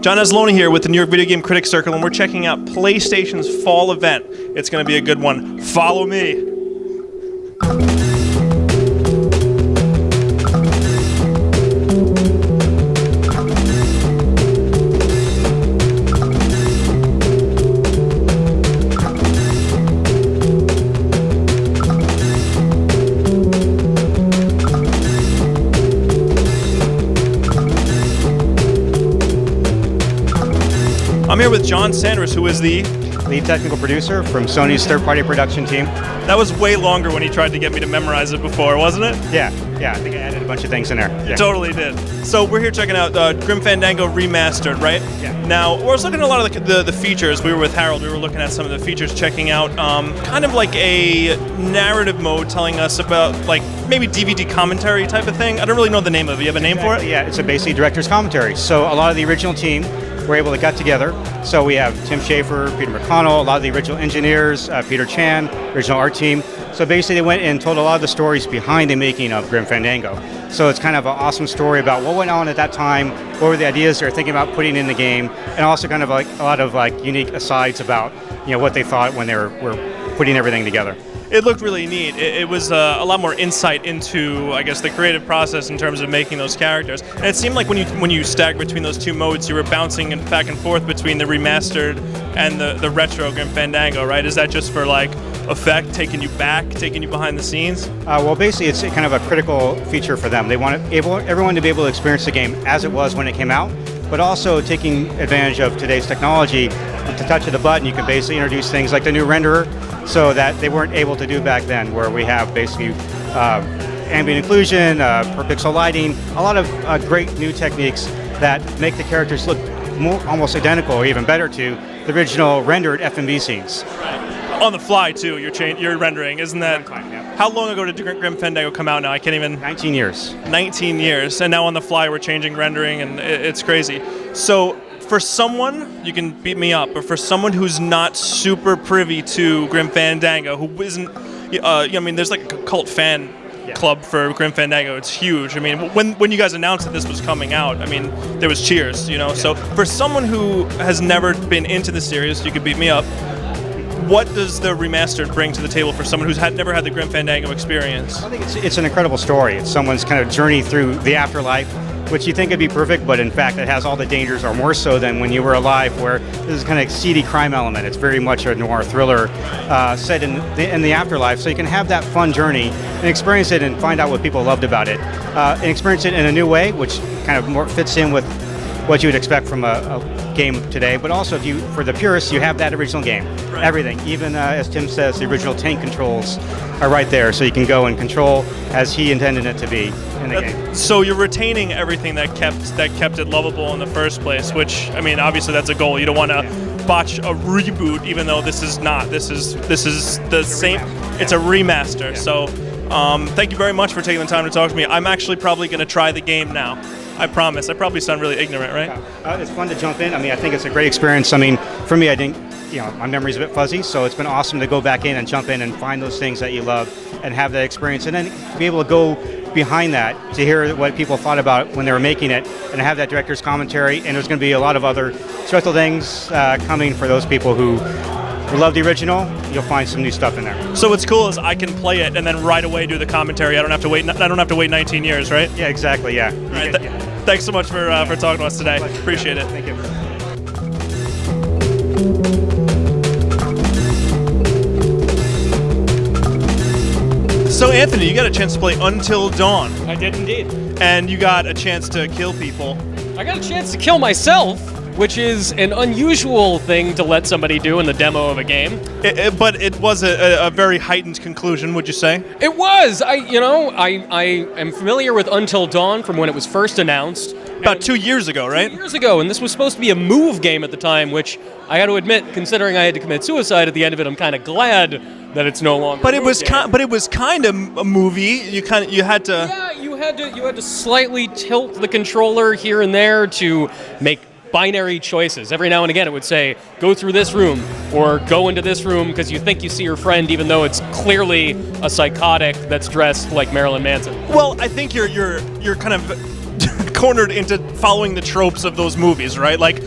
John Asloni here with the New York Video Game Critics Circle, and we're checking out PlayStation's fall event. It's going to be a good one. Follow me. I'm here with John Sanders, who is the lead technical producer from Sony's third-party production team. That was way longer when he tried to get me to memorize it before, wasn't it? Yeah, I think I added a bunch of things in there. You totally did. So we're here checking out Grim Fandango Remastered, right? Yeah. Now, we're also looking at a lot of the features. We were with Harold, we were looking at some of the features, checking out kind of like a narrative mode telling us about like maybe DVD commentary type of thing. I don't really know the name of it. You have a name for it? Yeah, it's a basically director's commentary. So a lot of the original team were able to get together. So we have Tim Schafer, Peter McConnell, a lot of the original engineers, Peter Chan, original art team. So basically they went and told a lot of the stories behind the making of Grim Fandango. So it's kind of an awesome story about what went on at that time, what were the ideas they were thinking about putting in the game, and also kind of like a lot of like unique asides about what they thought when they were putting everything together. It looked really neat. It was a lot more insight into, I guess, the creative process in terms of making those characters. And it seemed like when you stacked between those two modes, you were bouncing back and forth between the remastered and the retro Grim Fandango, right? Is that just for like effect, taking you back, taking you behind the scenes? Well, basically, it's kind of a critical feature for them. They want everyone to be able to experience the game as it was when it came out, but also taking advantage of today's technology. To touch of the button, you can basically introduce things like the new renderer, so that they weren't able to do back then, where we have basically ambient occlusion, per pixel lighting, a lot of great new techniques that make the characters look almost identical or even better to the original rendered FMV scenes. Right. On the fly too, you're rendering, isn't that? Yeah. How long ago did Grim Fandango come out now? I can't even... 19 years. 19 years, and now on the fly we're changing rendering, and it's crazy. So, for someone, you can beat me up, but for someone who's not super privy to Grim Fandango, who isn't, I mean, there's like a cult fan club for Grim Fandango. It's huge. I mean, when you guys announced that this was coming out, I mean, there was cheers, So for someone who has never been into the series, you could beat me up. What does the remastered bring to the table for someone who's never had the Grim Fandango experience? I think it's an incredible story. It's someone's kind of journey through the afterlife, which you think would be perfect, but in fact it has all the dangers, or more so than when you were alive, where this is kind of seedy crime element. It's very much a noir thriller set in the afterlife, so you can have that fun journey and experience it and find out what people loved about it, and experience it in a new way, which kind of more fits in with what you would expect from a game today. But also, for the purists, you have that original game, right. Everything, even as Tim says, the original tank controls are right there, so you can go and control as he intended it to be in the game. So you're retaining everything that kept it lovable in the first place, which, I mean, obviously that's a goal. You don't want to botch a reboot, even though this is not. This is the same. It's a remaster. Yeah. So thank you very much for taking the time to talk to me. I'm actually probably going to try the game now. I promise. I probably sound really ignorant, right? It's fun to jump in. I mean, I think it's a great experience. I mean, for me, I think, my memory's a bit fuzzy, so it's been awesome to go back in and jump in and find those things that you love and have that experience, and then be able to go behind that to hear what people thought about when they were making it and have that director's commentary. And there's going to be a lot of other special things coming for those people who love the original. You'll find some new stuff in there. So what's cool is I can play it and then right away do the commentary. I don't have to wait 19 years, right? Yeah, exactly. Yeah. Right, thanks so much for talking to us today. Appreciate it. Thank you. So Anthony, you got a chance to play Until Dawn. I did indeed. And you got a chance to kill people. I got a chance to kill myself, which is an unusual thing to let somebody do in the demo of a game. But it was a very heightened conclusion, would you say? It was. I am familiar with Until Dawn from when it was first announced. About 2 years ago, right? 2 years ago, and this was supposed to be a move game at the time, which I had to admit, considering I had to commit suicide at the end of it, I'm kind of glad that it's no longer. But it was kind of a movie. You had to. Yeah, you had to slightly tilt the controller here and there to make binary choices. Every now and again it would say, go through this room, or go into this room because you think you see your friend, even though it's clearly a psychotic that's dressed like Marilyn Manson. Well, I think you're kind of cornered into following the tropes of those movies, right? Like,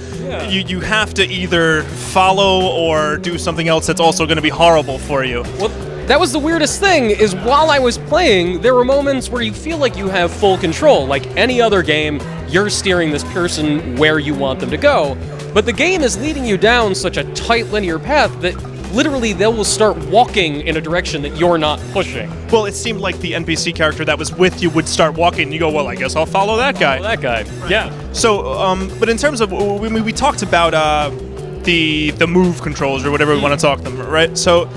you have to either follow or do something else that's also going to be horrible for you. Well, that was the weirdest thing, is while I was playing, there were moments where you feel like you have full control. Like any other game, you're steering this person where you want them to go. But the game is leading you down such a tight linear path that literally they will start walking in a direction that you're not pushing. Well, it seemed like the NPC character that was with you would start walking, and you go, well, I guess I'll follow that guy. Follow that guy, right. Yeah. So, but in terms of, we talked about the move controls, or whatever we want to talk them, right? So,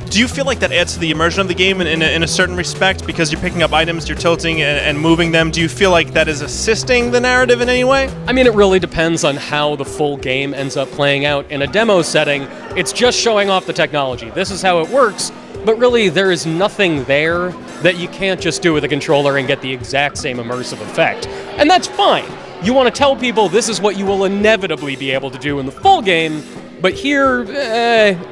do you feel like that adds to the immersion of the game in a certain respect, because you're picking up items, you're tilting and moving them? Do you feel like that is assisting the narrative in any way? I mean, it really depends on how the full game ends up playing out. In a demo setting, it's just showing off the technology. This is how it works, but really there is nothing there that you can't just do with a controller and get the exact same immersive effect. And that's fine. You want to tell people this is what you will inevitably be able to do in the full game, but here,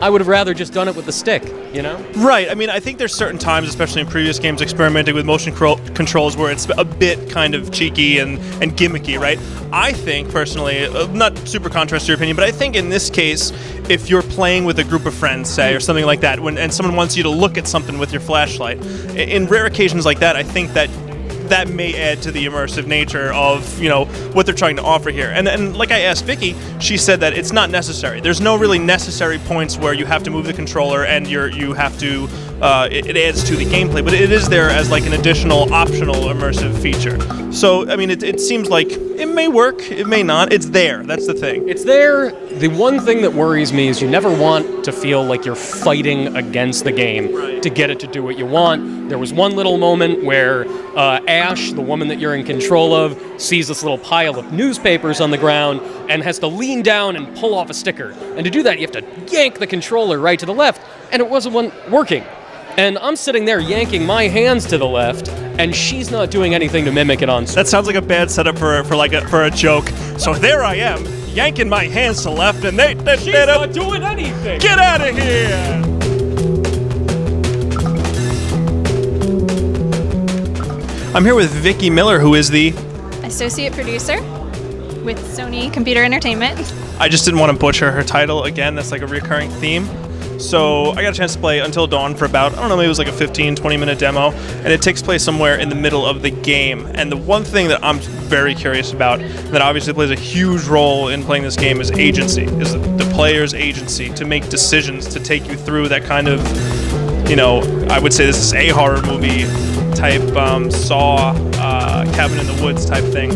I would have rather just done it with the stick, you know? Right. I mean, I think there's certain times, especially in previous games, experimenting with motion controls where it's a bit kind of cheeky and gimmicky, right? I think, personally, not super contrast to your opinion, but I think in this case, if you're playing with a group of friends, say, or something like that, and someone wants you to look at something with your flashlight, in rare occasions like that, I think that may add to the immersive nature of, you know, what they're trying to offer here. And like I asked Vicky, she said that it's not necessary. There's no really necessary points where you have to move the controller and you have to, it adds to the gameplay, but it is there as like an additional optional immersive feature. So, I mean, it seems like it may work, it may not. It's there. That's the thing. It's there. The one thing that worries me is you never want to feel like you're fighting against the game to get it to do what you want. There was one little moment where Ash, the woman that you're in control of, sees this little pile of newspapers on the ground and has to lean down and pull off a sticker. And to do that, you have to yank the controller right to the left, and it wasn't working. And I'm sitting there yanking my hands to the left, and she's not doing anything to mimic it on screen. That sounds like a bad setup for a joke. So there I am, yanking my hands to the left, and she's not doing anything. Get out of here! I'm here with Vicky Miller, who is the associate producer with Sony Computer Entertainment. I just didn't want to butcher her title again. That's like a recurring theme. So I got a chance to play Until Dawn for about, I don't know, maybe it was like a 15-20 minute demo, and it takes place somewhere in the middle of the game. And the one thing that I'm very curious about, that obviously plays a huge role in playing this game, is agency, is the player's agency to make decisions, to take you through that kind of, you know, I would say this is a horror movie type Saw, Cabin in the Woods type thing.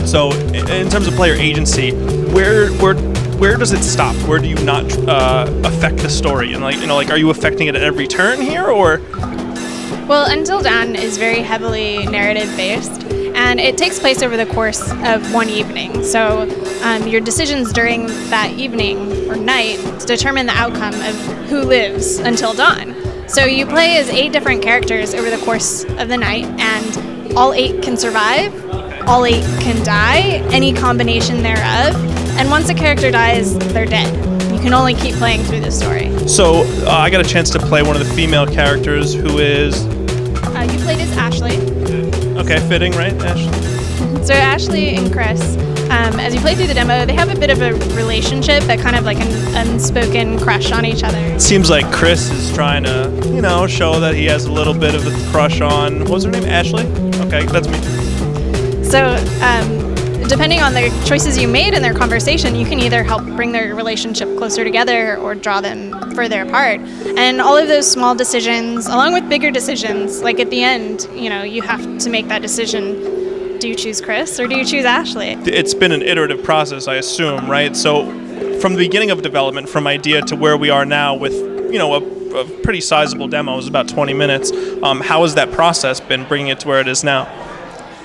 So in terms of player agency, where does it stop? Where do you not affect the story? And like, are you affecting it at every turn here, or? Well, Until Dawn is very heavily narrative based, and it takes place over the course of one evening. So your decisions during that evening or night determine the outcome of who lives until dawn. So you play as 8 different characters over the course of the night, and all 8 can survive, all 8 can die, any combination thereof. And once a character dies, they're dead. You can only keep playing through the story. So I got a chance to play one of the female characters, who is... you played as Ashley. Okay, fitting, right, Ashley? So Ashley and Chris, as you play through the demo, they have a bit of a relationship, that kind of like an unspoken crush on each other. It seems like Chris is trying to, you know, show that he has a little bit of a crush on... What was her name? Ashley? Okay, that's me. So, depending on the choices you made in their conversation, you can either help bring their relationship closer together or draw them further apart. And all of those small decisions, along with bigger decisions, like at the end, you know, you have to make that decision. Do you choose Chris or do you choose Ashley? It's been an iterative process, I assume, right? So from the beginning of development, from idea to where we are now with, you know, a pretty sizable demo, it was about 20 minutes. How has that process been, bringing it to where it is now?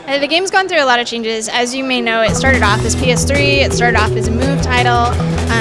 The game's gone through a lot of changes. As you may know, it started off as PS3, it started off as a Move title,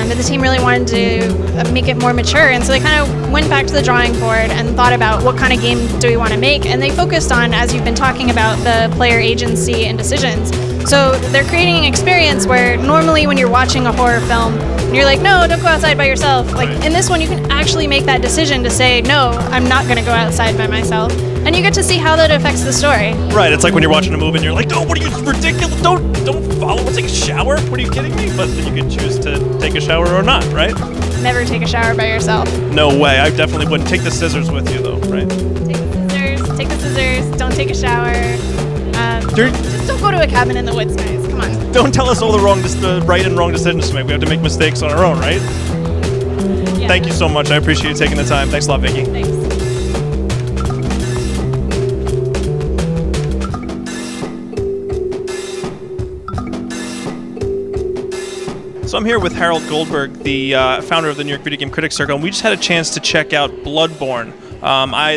but the team really wanted to make it more mature, and so they kind of went back to the drawing board and thought about what kind of game do we want to make, and they focused on, as you've been talking about, the player agency and decisions. So they're creating an experience where normally when you're watching a horror film, and you're like, no, don't go outside by yourself. Like in this one, you can actually make that decision to say, no, I'm not going to go outside by myself. And you get to see how that affects the story. Right, it's like when you're watching a movie and you're like, oh, what are you, ridiculous, don't follow, take a shower, what are you kidding me? But then you can choose to take a shower or not, right? Never take a shower by yourself. No way, I definitely wouldn't. Take the scissors with you though, right? Take the scissors, don't take a shower. Just don't go to a cabin in the woods, guys, come on. Don't tell us all the right and wrong decisions to make. We have to make mistakes on our own, right? Yeah. Thank you so much, I appreciate you taking the time. Thanks a lot, Vicky. Thanks. So I'm here with Harold Goldberg, the founder of the New York Video Game Critics Circle, and we just had a chance to check out Bloodborne.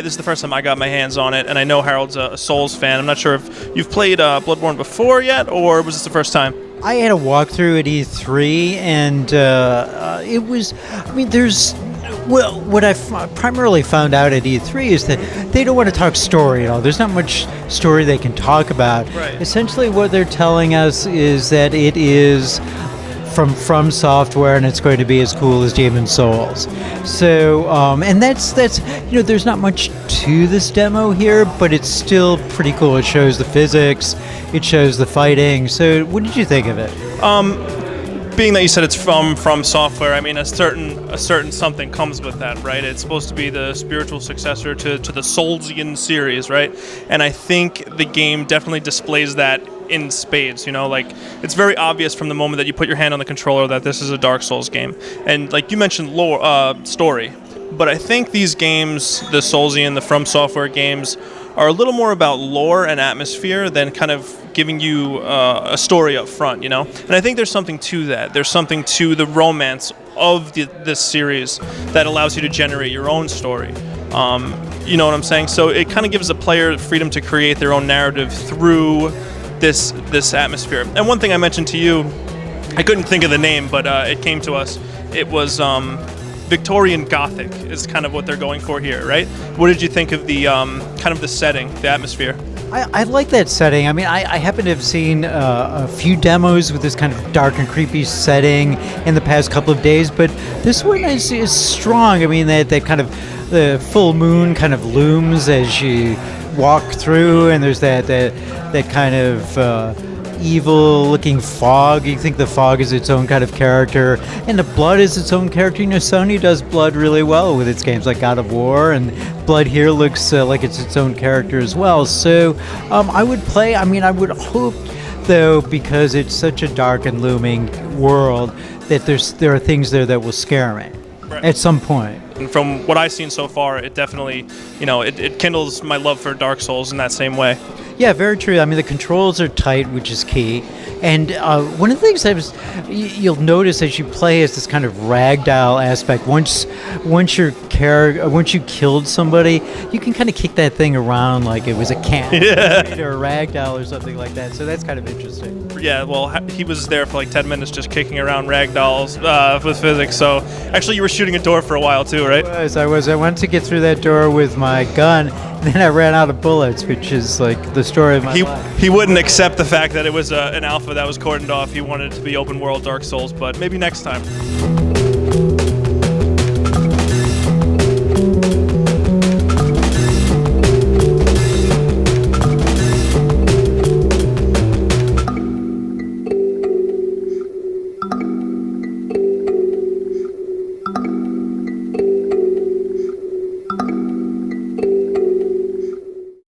This is the first time I got my hands on it, and I know Harold's a Souls fan. I'm not sure if you've played Bloodborne before yet, or was this the first time? I had a walkthrough at E3, and it was, what I primarily found out at E3 is that they don't want to talk story at all. There's not much story they can talk about. Right. Essentially what they're telling us is that it is from Software, and it's going to be as cool as Demon's Souls. So, and that's there's not much to this demo here, but it's still pretty cool. It shows the physics, it shows the fighting. So, what did you think of it? Being that you said it's from Software, I mean a certain something comes with that, right? It's supposed to be the spiritual successor to the Soulsian series, right? And I think the game definitely displays that in spades, like it's very obvious from the moment that you put your hand on the controller that this is a Dark Souls game. And like you mentioned story, but I think these games, the Soulsian, the From Software games, are a little more about lore and atmosphere than kind of giving you a story up front, And I think there's something to that. There's something to the romance of this series that allows you to generate your own story. You know what I'm saying? So it kind of gives the player freedom to create their own narrative through this atmosphere. And one thing I mentioned to you, I couldn't think of the name, but it came to us. It was Victorian-Gothic is kind of what they're going for here, right? What did you think of the kind of the setting, the atmosphere? I like that setting. I mean, I happen to have seen a few demos with this kind of dark and creepy setting in the past couple of days, but this one is strong. I mean, that kind of the full moon kind of looms as you walk through, and there's that kind of evil-looking fog. You think the fog is its own kind of character, and the blood is its own character. Sony does blood really well with its games like God of War, and blood here looks like it's its own character as well. So I would play. I mean, I would hope, though, because it's such a dark and looming world, that there are things there that will scare me at some point. And from what I've seen so far, it definitely, it kindles my love for Dark Souls in that same way. Yeah, very true. I mean, the controls are tight, which is key. And one of the things you'll notice as you play is this kind of ragdoll aspect. Once you killed somebody, you can kind of kick that thing around like it was a cat or a ragdoll or something like that. So that's kind of interesting. Yeah, well, he was there for like 10 minutes just kicking around ragdolls with physics. So actually, you were shooting a door for a while too, right? I was. I went to get through that door with my gun. Then I ran out of bullets, which is like the story of my life. He wouldn't accept the fact that it was an alpha that was cordoned off. He wanted it to be open world Dark Souls, but maybe next time.